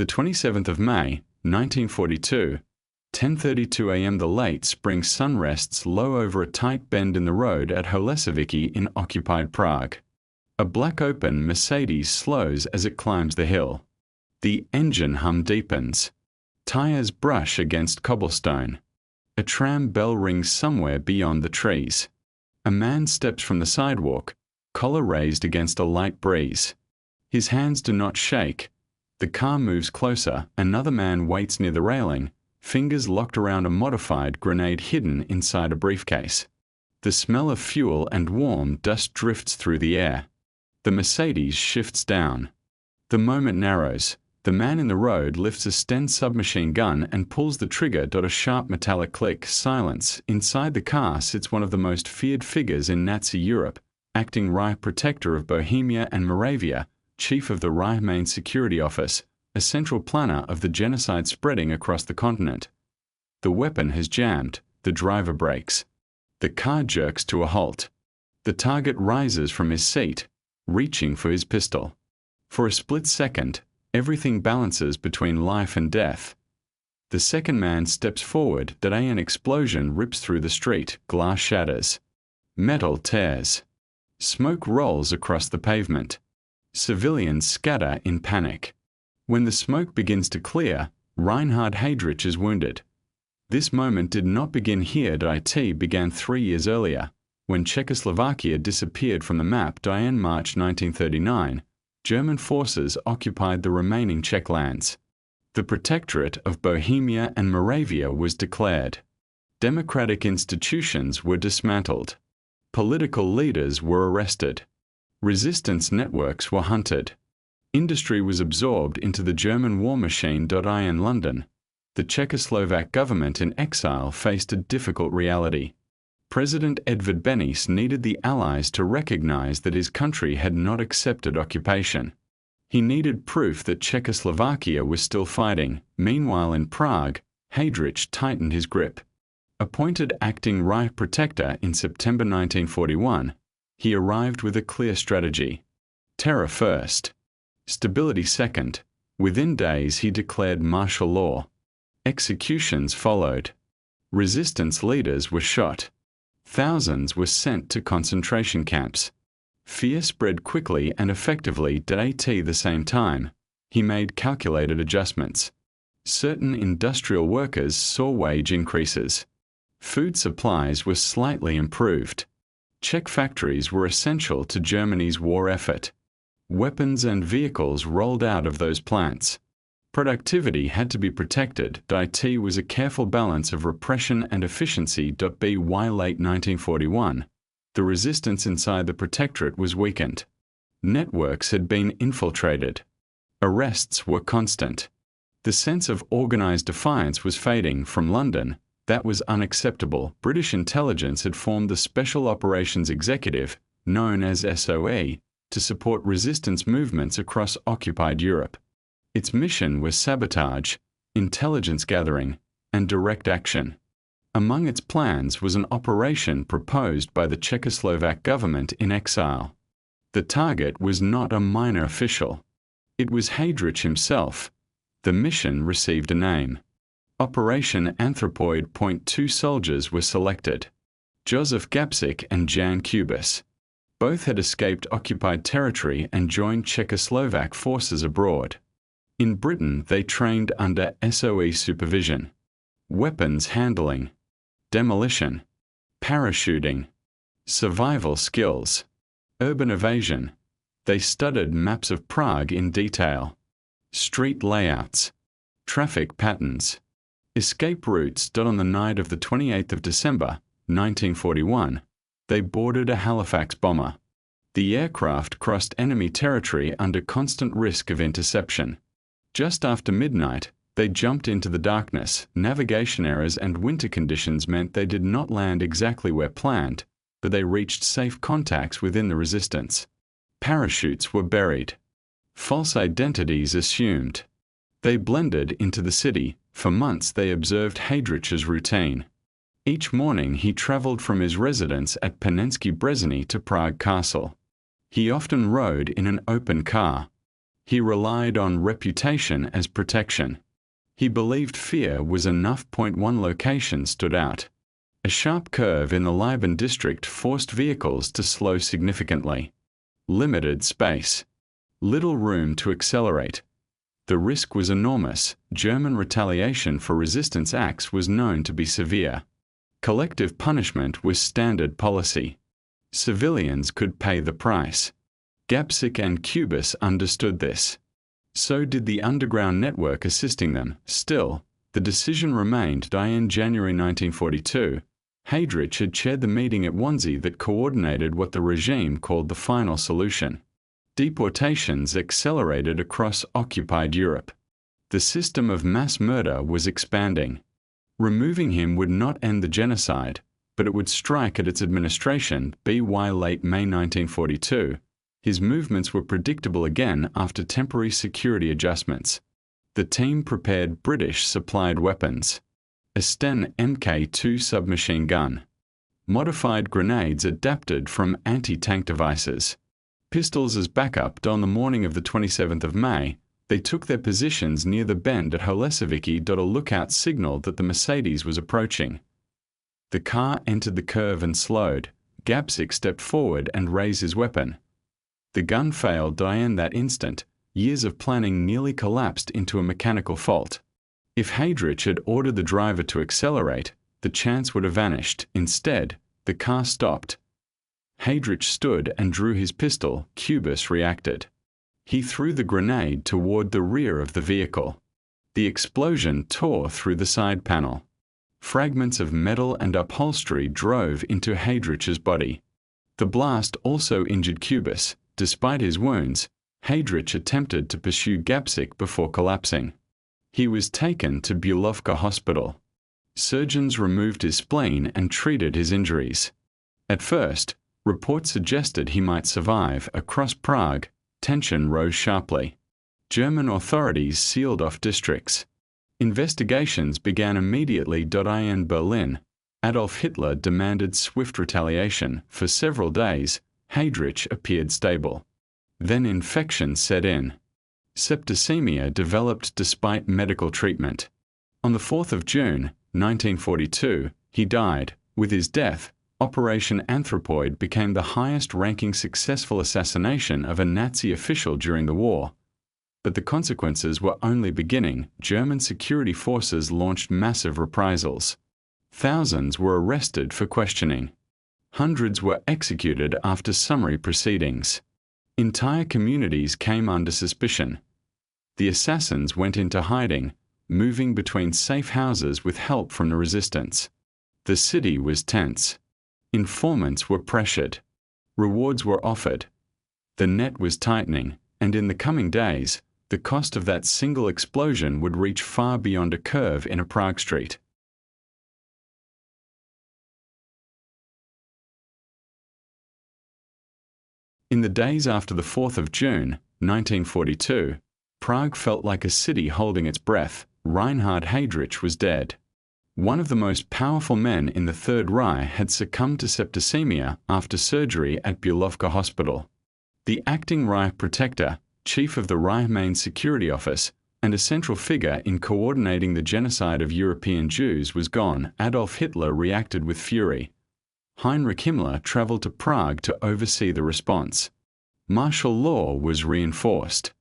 The 27th of May, 1942, 10:32 a.m. The late spring sun rests low over a tight bend in the road at Holesoviki in occupied Prague. A black open Mercedes slows as it climbs the hill. The engine hum deepens. Tires brush against cobblestone. A tram bell rings somewhere beyond the trees. A man steps from the sidewalk, collar raised against a light breeze. His hands do not shake. The car moves closer. Another man waits near the railing, fingers locked around a modified grenade hidden inside a briefcase. The smell of fuel and warm dust drifts through the air. The Mercedes shifts down. The moment narrows. The man in the road lifts a Sten submachine gun and pulls the trigger. A sharp metallic click. Silence. Inside the car sits one of the most feared figures in Nazi Europe, acting Reich Protector of Bohemia and Moravia, chief of the Reich Main Security Office, a central planner of the genocide spreading across the continent. The weapon has jammed. The driver brakes. The car jerks to a halt. The target rises from his seat, reaching for his pistol. For a split second, everything balances between life and death. The second man steps forward. An explosion rips through the street. Glass shatters. Metal tears. Smoke rolls across the pavement. Civilians scatter in panic. When the smoke begins to clear, Reinhard Heydrich is wounded. This moment did not begin here. It began 3 years earlier, when Czechoslovakia disappeared from the map. In March 1939, German forces occupied the remaining Czech lands. The Protectorate of Bohemia and Moravia was declared. Democratic institutions were dismantled. Political leaders were arrested. Resistance networks were hunted. Industry was absorbed into the German war machine. In London, the Czechoslovak government in exile faced a difficult reality. President Edvard Beneš needed the Allies to recognize that his country had not accepted occupation. He needed proof that Czechoslovakia was still fighting. Meanwhile in Prague, Heydrich tightened his grip. Appointed acting Reich Protector in September 1941, he arrived with a clear strategy. Terror first. Stability second. Within days he declared martial law. Executions followed. Resistance leaders were shot. Thousands were sent to concentration camps. Fear spread quickly and effectively. At the same time, he made calculated adjustments. Certain industrial workers saw wage increases. Food supplies were slightly improved. Czech factories were essential to Germany's war effort. Weapons and vehicles rolled out of those plants. Productivity had to be protected. It was a careful balance of repression and efficiency. By late 1941, the resistance inside the Protectorate was weakened. Networks had been infiltrated. Arrests were constant. The sense of organized defiance was fading. From London, that was unacceptable. British intelligence had formed the Special Operations Executive, known as SOE, to support resistance movements across occupied Europe. Its mission was sabotage, intelligence gathering, and direct action. Among its plans was an operation proposed by the Czechoslovak government in exile. The target was not a minor official. It was Heydrich himself. The mission received a name. Operation Anthropoid. 2 soldiers were selected. Joseph Gapsik and Jan Kubis. Both had escaped occupied territory and joined Czechoslovak forces abroad. In Britain, they trained under SOE supervision. Weapons handling, demolition, parachuting, survival skills, urban evasion. They studied maps of Prague in detail, street layouts, traffic patterns, escape routes. On the night of the 28th of December, 1941, they boarded a Halifax bomber. The aircraft crossed enemy territory under constant risk of interception. Just after midnight, they jumped into the darkness. Navigation errors and winter conditions meant they did not land exactly where planned, but they reached safe contacts within the resistance. Parachutes were buried. False identities assumed. They blended into the city. For months they observed Heydrich's routine. Each morning he traveled from his residence at Panensky Brezhny to Prague Castle. He often rode in an open car. He relied on reputation as protection. He believed fear was enough. One location stood out. A sharp curve in the Liban district forced vehicles to slow significantly. Limited space. Little room to accelerate. The risk was enormous. German retaliation for resistance acts was known to be severe. Collective punishment was standard policy. Civilians could pay the price. Gapsik and Kubis understood this. So did the underground network assisting them. Still, the decision remained. In January 1942, Heydrich had chaired the meeting at Wannsee that coordinated what the regime called the final solution. Deportations accelerated across occupied Europe. The system of mass murder was expanding. Removing him would not end the genocide, but it would strike at its administration. Late May 1942, his movements were predictable again after temporary security adjustments. The team prepared British-supplied weapons. A Sten Mk2 submachine gun. Modified grenades adapted from anti-tank devices. Pistols as backup. On the morning of the 27th of May, they took their positions near the bend at Holesoviki. A lookout signaled that the Mercedes was approaching. The car entered the curve and slowed. Gapsik stepped forward and raised his weapon. The gun failed. In that instant, years of planning nearly collapsed into a mechanical fault. If Heydrich had ordered the driver to accelerate, the chance would have vanished. Instead, the car stopped. Heydrich stood and drew his pistol. Kubis reacted. He threw the grenade toward the rear of the vehicle. The explosion tore through the side panel. Fragments of metal and upholstery drove into Heydrich's body. The blast also injured Kubis. Despite his wounds, Heydrich attempted to pursue Gapsik before collapsing. He was taken to Bulovka Hospital. Surgeons removed his spleen and treated his injuries. At first, reports suggested he might survive. Across Prague, tension rose sharply. German authorities sealed off districts. Investigations began immediately. In Berlin, Adolf Hitler demanded swift retaliation. For several days, Heydrich appeared stable. Then infection set in. Septicemia developed despite medical treatment. On the 4th of June, 1942, he died. With his death, Operation Anthropoid became the highest-ranking successful assassination of a Nazi official during the war. But the consequences were only beginning. German security forces launched massive reprisals. Thousands were arrested for questioning. Hundreds were executed after summary proceedings. Entire communities came under suspicion. The assassins went into hiding, moving between safe houses with help from the resistance. The city was tense. Informants were pressured. Rewards were offered. The net was tightening, and in the coming days, the cost of that single explosion would reach far beyond a curve in a Prague street. In the days after the 4th of June, 1942, Prague felt like a city holding its breath. Reinhard Heydrich was dead. One of the most powerful men in the Third Reich had succumbed to septicemia after surgery at Bulovka Hospital. The acting Reich protector, chief of the Reich Main Security Office, and a central figure in coordinating the genocide of European Jews was gone. Adolf Hitler reacted with fury. Heinrich Himmler traveled to Prague to oversee the response. Martial law was reinforced.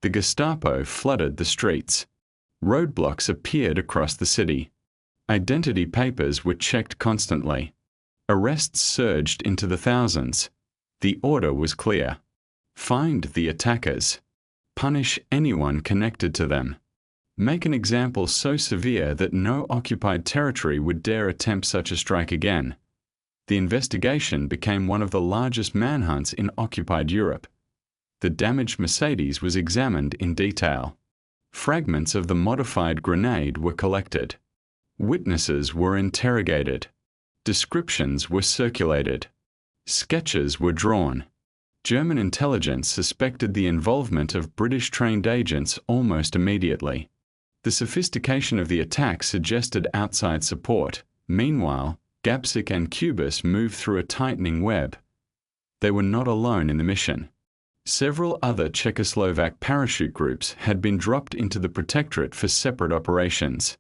The Gestapo flooded the streets. Roadblocks appeared across the city. Identity papers were checked constantly. Arrests surged into the thousands. The order was clear. Find the attackers. Punish anyone connected to them. Make an example so severe that no occupied territory would dare attempt such a strike again. The investigation became one of the largest manhunts in occupied Europe. The damaged Mercedes was examined in detail. Fragments of the modified grenade were collected. Witnesses were interrogated. Descriptions were circulated. Sketches were drawn. German intelligence suspected the involvement of British-trained agents almost immediately. The sophistication of the attack suggested outside support. Meanwhile, Gapsik and Kubis moved through a tightening web. They were not alone in the mission. Several other Czechoslovak parachute groups had been dropped into the protectorate for separate operations.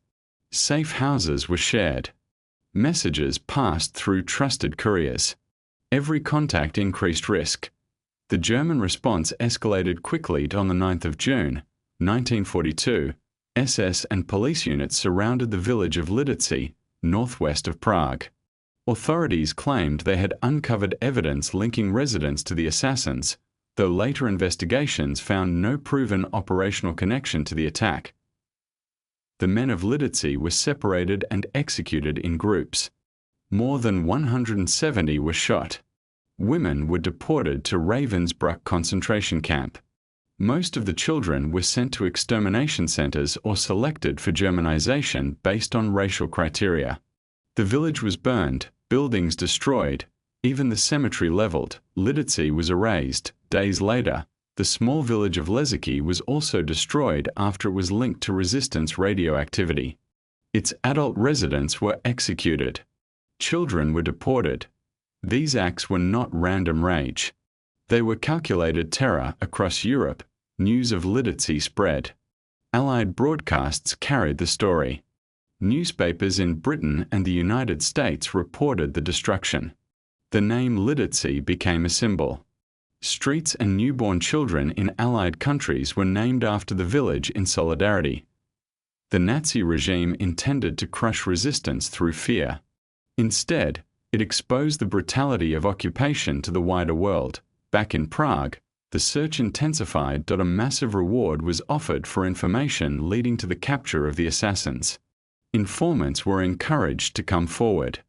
Safe houses were shared. Messages passed through trusted couriers. Every contact increased risk. The German response escalated quickly on the 9th of June, 1942. SS and police units surrounded the village of Lidice, northwest of Prague. Authorities claimed they had uncovered evidence linking residents to the assassins, though later investigations found no proven operational connection to the attack. The men of Lidice were separated and executed in groups. More than 170 were shot. Women were deported to Ravensbrück concentration camp. Most of the children were sent to extermination centers or selected for Germanization based on racial criteria. The village was burned, buildings destroyed, even the cemetery leveled. Lidice was erased. Days later, the small village of Leziki was also destroyed after it was linked to resistance radioactivity. Its adult residents were executed. Children were deported. These acts were not random rage. They were calculated terror across Europe. News of Lidice spread. Allied broadcasts carried the story. Newspapers in Britain and the United States reported the destruction. The name Lidice became a symbol. Streets and newborn children in Allied countries were named after the village in solidarity. The Nazi regime intended to crush resistance through fear. Instead, it exposed the brutality of occupation to the wider world. Back in Prague, the search intensified. A massive reward was offered for information leading to the capture of the assassins. Informants were encouraged to come forward.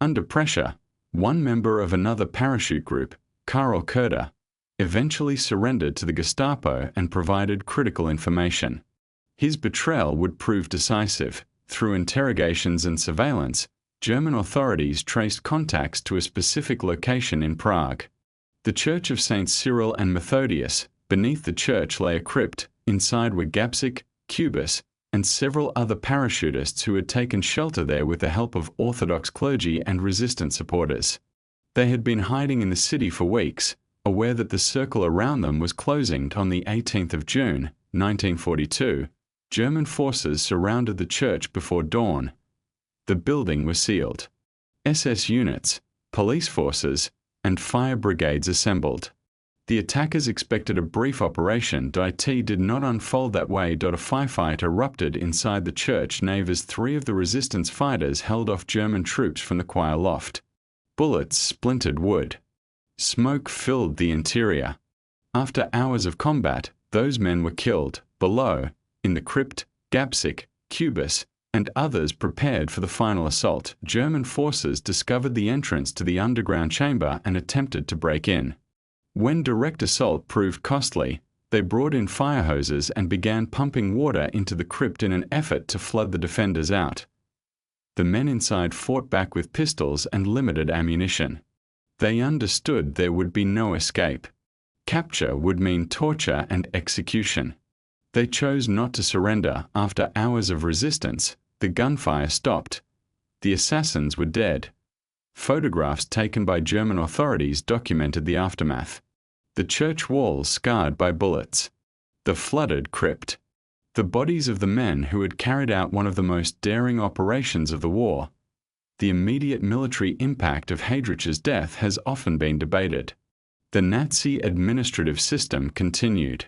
Under pressure, one member of another parachute group, Karel Kurda, eventually surrendered to the Gestapo and provided critical information. His betrayal would prove decisive. Through interrogations and surveillance, German authorities traced contacts to a specific location in Prague. The Church of St. Cyril and Methodius. Beneath the church lay a crypt. Inside were Gabčík, Kubis, and several other parachutists who had taken shelter there with the help of Orthodox clergy and resistance supporters. They had been hiding in the city for weeks, aware that the circle around them was closing. On the 18th of June, 1942, German forces surrounded the church before dawn. The building was sealed. SS units, police forces, and fire brigades assembled. The attackers expected a brief operation. It did not unfold that way. A firefight erupted inside the church nave as 3 of the resistance fighters held off German troops from the choir loft. Bullets splintered wood. Smoke filled the interior. After hours of combat, those men were killed. Below, in the crypt, Gabčík, Kubis, and others prepared for the final assault. German forces discovered the entrance to the underground chamber and attempted to break in. When direct assault proved costly, they brought in fire hoses and began pumping water into the crypt in an effort to flood the defenders out. The men inside fought back with pistols and limited ammunition. They understood there would be no escape. Capture would mean torture and execution. They chose not to surrender. After hours of resistance, the gunfire stopped. The assassins were dead. Photographs taken by German authorities documented the aftermath. The church walls scarred by bullets. The flooded crypt. The bodies of the men who had carried out one of the most daring operations of the war. The immediate military impact of Heydrich's death has often been debated. The Nazi administrative system continued.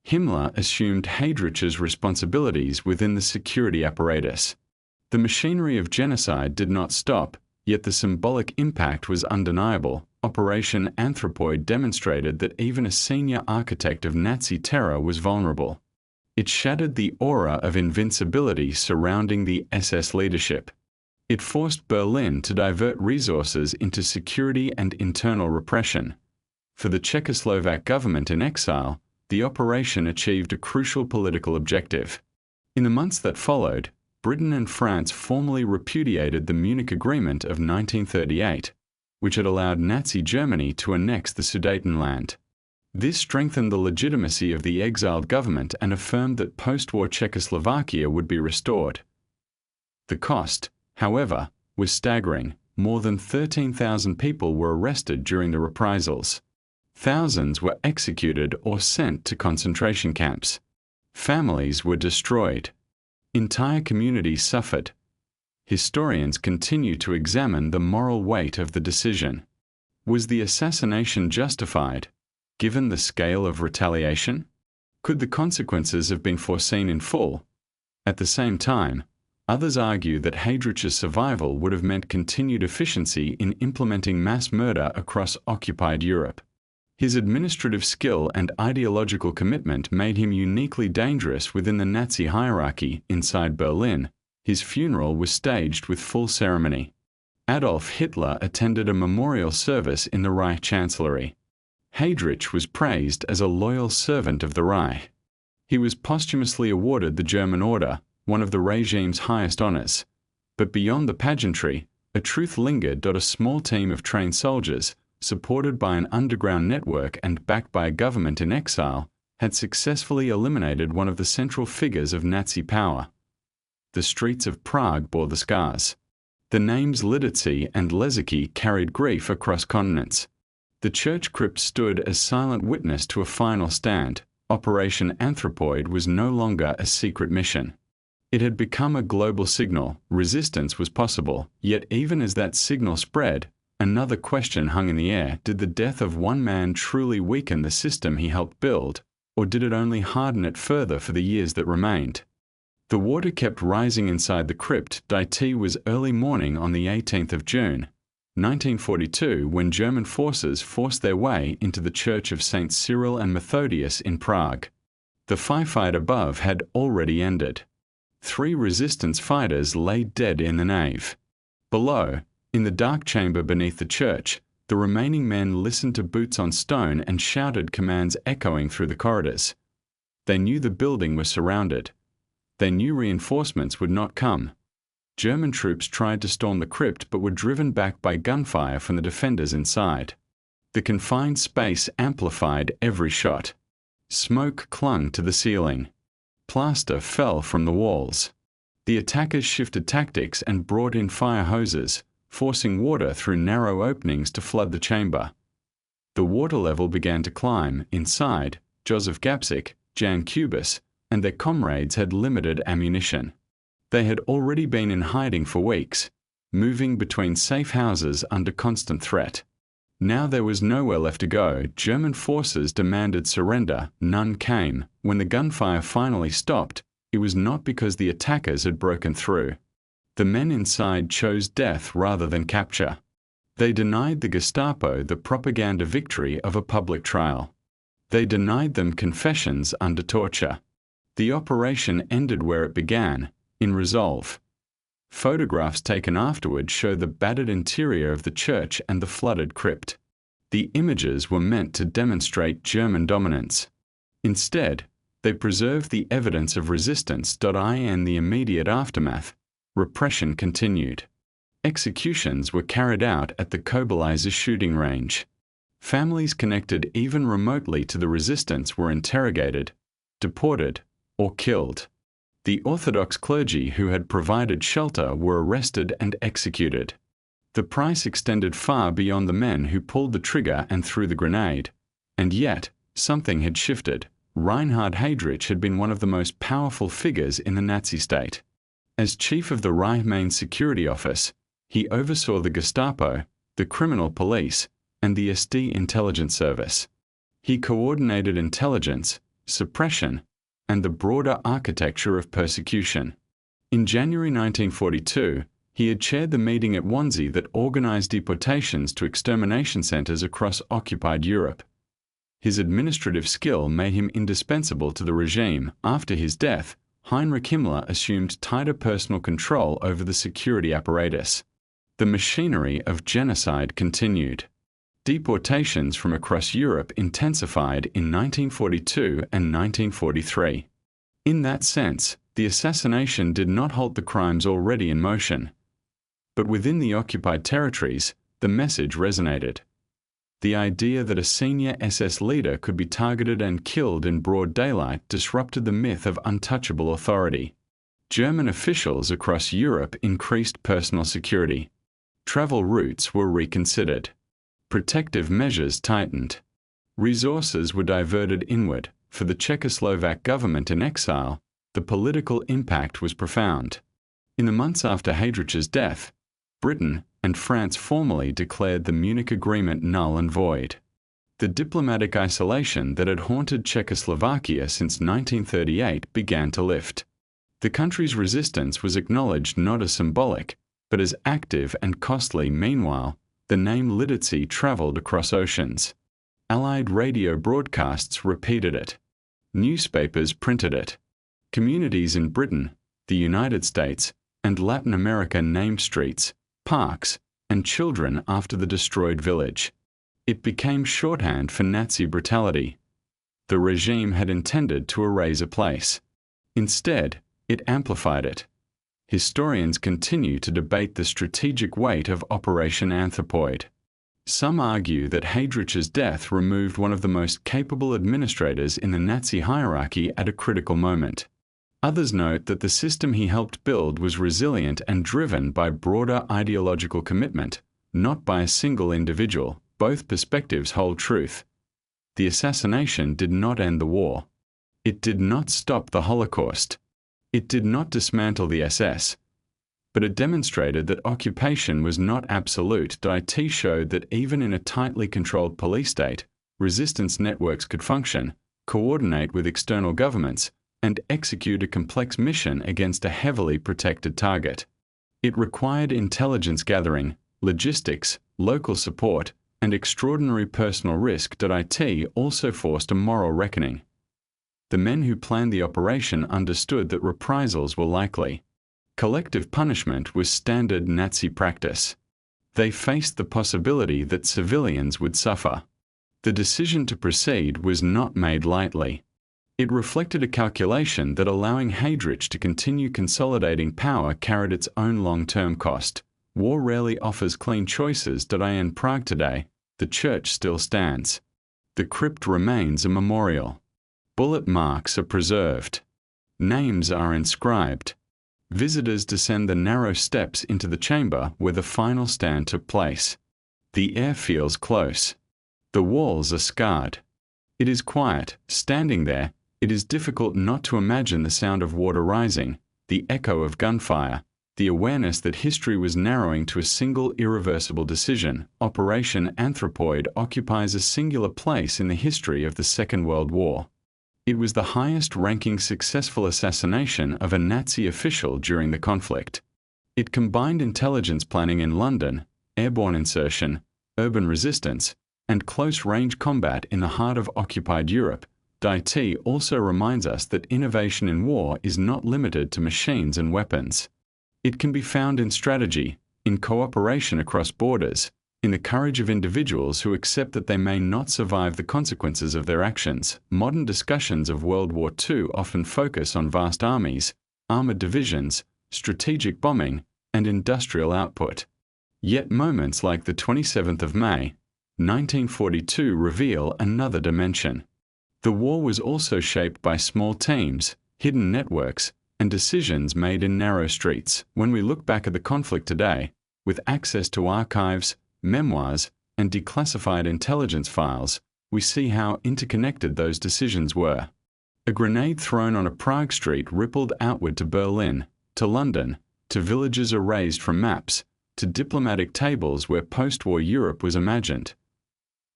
Himmler assumed Heydrich's responsibilities within the security apparatus. The machinery of genocide did not stop, yet the symbolic impact was undeniable. Operation Anthropoid demonstrated that even a senior architect of Nazi terror was vulnerable. It shattered the aura of invincibility surrounding the SS leadership. It forced Berlin to divert resources into security and internal repression. For the Czechoslovak government in exile, the operation achieved a crucial political objective. In the months that followed, Britain and France formally repudiated the Munich Agreement of 1938, which had allowed Nazi Germany to annex the Sudetenland. This strengthened the legitimacy of the exiled government and affirmed that post-war Czechoslovakia would be restored. The cost, however, was staggering. More than 13,000 people were arrested during the reprisals. Thousands were executed or sent to concentration camps. Families were destroyed. Entire communities suffered. Historians continue to examine the moral weight of the decision. Was the assassination justified, given the scale of retaliation? Could the consequences have been foreseen in full? At the same time, others argue that Heydrich's survival would have meant continued efficiency in implementing mass murder across occupied Europe. His administrative skill and ideological commitment made him uniquely dangerous within the Nazi hierarchy inside Berlin. His funeral was staged with full ceremony. Adolf Hitler attended a memorial service in the Reich Chancellery. Heydrich was praised as a loyal servant of the Reich. He was posthumously awarded the German Order, one of the regime's highest honors. But beyond the pageantry, a truth lingered. A small team of trained soldiers, supported by an underground network and backed by a government in exile, had successfully eliminated one of the central figures of Nazi power. The streets of Prague bore the scars. The names Lidice and Ležáky carried grief across continents. The church crypt stood as silent witness to a final stand. Operation Anthropoid was no longer a secret mission. It had become a global signal. Resistance was possible, yet even as that signal spread, another question hung in the air. Did the death of one man truly weaken the system he helped build, or did it only harden it further for the years that remained? The water kept rising inside the crypt. It was early morning on the 18th of June, 1942, when German forces forced their way into the church of St. Cyril and Methodius in Prague. The firefight above had already ended. 3 resistance fighters lay dead in the nave. Below, in the dark chamber beneath the church, the remaining men listened to boots on stone and shouted commands echoing through the corridors. They knew the building was surrounded. They knew reinforcements would not come. German troops tried to storm the crypt but were driven back by gunfire from the defenders inside. The confined space amplified every shot. Smoke clung to the ceiling. Plaster fell from the walls. The attackers shifted tactics and brought in fire hoses, forcing water through narrow openings to flood the chamber. The water level began to climb. Inside, Joseph Gapsik, Jan Kubis, and their comrades had limited ammunition. They had already been in hiding for weeks, moving between safe houses under constant threat. Now there was nowhere left to go. German forces demanded surrender. None came. When the gunfire finally stopped, it was not because the attackers had broken through. The men inside chose death rather than capture. They denied the Gestapo the propaganda victory of a public trial. They denied them confessions under torture. The operation ended where it began, in resolve. Photographs taken afterward show the battered interior of the church and the flooded crypt. The images were meant to demonstrate German dominance. Instead, they preserved the evidence of resistance. In the immediate aftermath, repression continued. Executions were carried out at the Kobeleza shooting range. Families connected even remotely to the resistance were interrogated, deported, or killed. The Orthodox clergy who had provided shelter were arrested and executed. The price extended far beyond the men who pulled the trigger and threw the grenade. And yet, something had shifted. Reinhard Heydrich had been one of the most powerful figures in the Nazi state. As chief of the Reich Main Security Office, he oversaw the Gestapo, the criminal police, and the SD intelligence service. He coordinated intelligence, suppression, and the broader architecture of persecution. In January 1942, he had chaired the meeting at Wannsee that organized deportations to extermination centers across occupied Europe. His administrative skill made him indispensable to the regime. After his death, Heinrich Himmler assumed tighter personal control over the security apparatus. The machinery of genocide continued. Deportations from across Europe intensified in 1942 and 1943. In that sense, the assassination did not halt the crimes already in motion. But within the occupied territories, the message resonated. The idea that a senior SS leader could be targeted and killed in broad daylight disrupted the myth of untouchable authority. German officials across Europe increased personal security. Travel routes were reconsidered. Protective measures tightened. Resources were diverted inward. For the Czechoslovak government in exile, the political impact was profound. In the months after Heydrich's death, Britain and France formally declared the Munich Agreement null and void. The diplomatic isolation that had haunted Czechoslovakia since 1938 began to lift. The country's resistance was acknowledged not as symbolic, but as active and costly. Meanwhile, the name Lidice traveled across oceans. Allied radio broadcasts repeated it. Newspapers printed it. Communities in Britain, the United States, and Latin America named streets, parks, and children after the destroyed village. It became shorthand for Nazi brutality. The regime had intended to erase a place. Instead, it amplified it. Historians continue to debate the strategic weight of Operation Anthropoid. Some argue that Heydrich's death removed one of the most capable administrators in the Nazi hierarchy at a critical moment. Others note that the system he helped build was resilient and driven by broader ideological commitment, not by a single individual. Both perspectives hold truth. The assassination did not end the war. It did not stop the Holocaust. It did not dismantle the SS. But it demonstrated that occupation was not absolute. It showed that even in a tightly controlled police state, resistance networks could function, coordinate with external governments, and execute a complex mission against a heavily protected target. It required intelligence gathering, logistics, local support, and extraordinary personal risk. It also forced a moral reckoning. The men who planned the operation understood that reprisals were likely. Collective punishment was standard Nazi practice. They faced the possibility that civilians would suffer. The decision to proceed was not made lightly. It reflected a calculation that allowing Heydrich to continue consolidating power carried its own long-term cost. War rarely offers clean choices. In Prague today, the church still stands. The crypt remains a memorial. Bullet marks are preserved. Names are inscribed. Visitors descend the narrow steps into the chamber where the final stand took place. The air feels close. The walls are scarred. It is quiet. Standing there, it is difficult not to imagine the sound of water rising, the echo of gunfire, the awareness that history was narrowing to a single irreversible decision. Operation Anthropoid occupies a singular place in the history of the Second World War. It was the highest-ranking successful assassination of a Nazi official during the conflict. It combined intelligence planning in London, airborne insertion, urban resistance, and close-range combat in the heart of occupied Europe. It also reminds us that innovation in war is not limited to machines and weapons. It can be found in strategy, in cooperation across borders, in the courage of individuals who accept that they may not survive the consequences of their actions. Modern discussions of World War II often focus on vast armies, armored divisions, strategic bombing, and industrial output. Yet moments like the 27th of May, 1942 reveal another dimension. The war was also shaped by small teams, hidden networks, and decisions made in narrow streets. When we look back at the conflict today, with access to archives, memoirs, and declassified intelligence files, we see how interconnected those decisions were. A grenade thrown on a Prague street rippled outward to Berlin, to London, to villages erased from maps, to diplomatic tables where post-war Europe was imagined.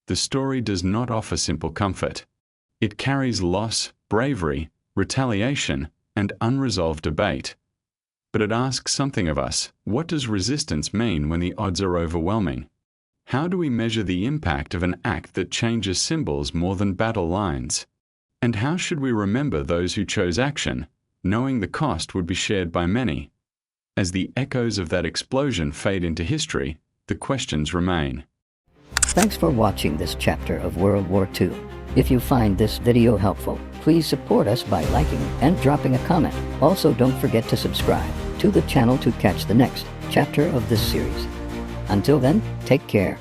The story does not offer simple comfort. It carries loss, bravery, retaliation, and unresolved debate. But it asks something of us. What does resistance mean when the odds are overwhelming? How do we measure the impact of an act that changes symbols more than battle lines? And how should we remember those who chose action, knowing the cost would be shared by many? As the echoes of that explosion fade into history, the questions remain. Thanks for watching this chapter of World War II. If you find this video helpful, please support us by liking and dropping a comment. Also, don't forget to subscribe to the channel to catch the next chapter of this series. Until then, take care.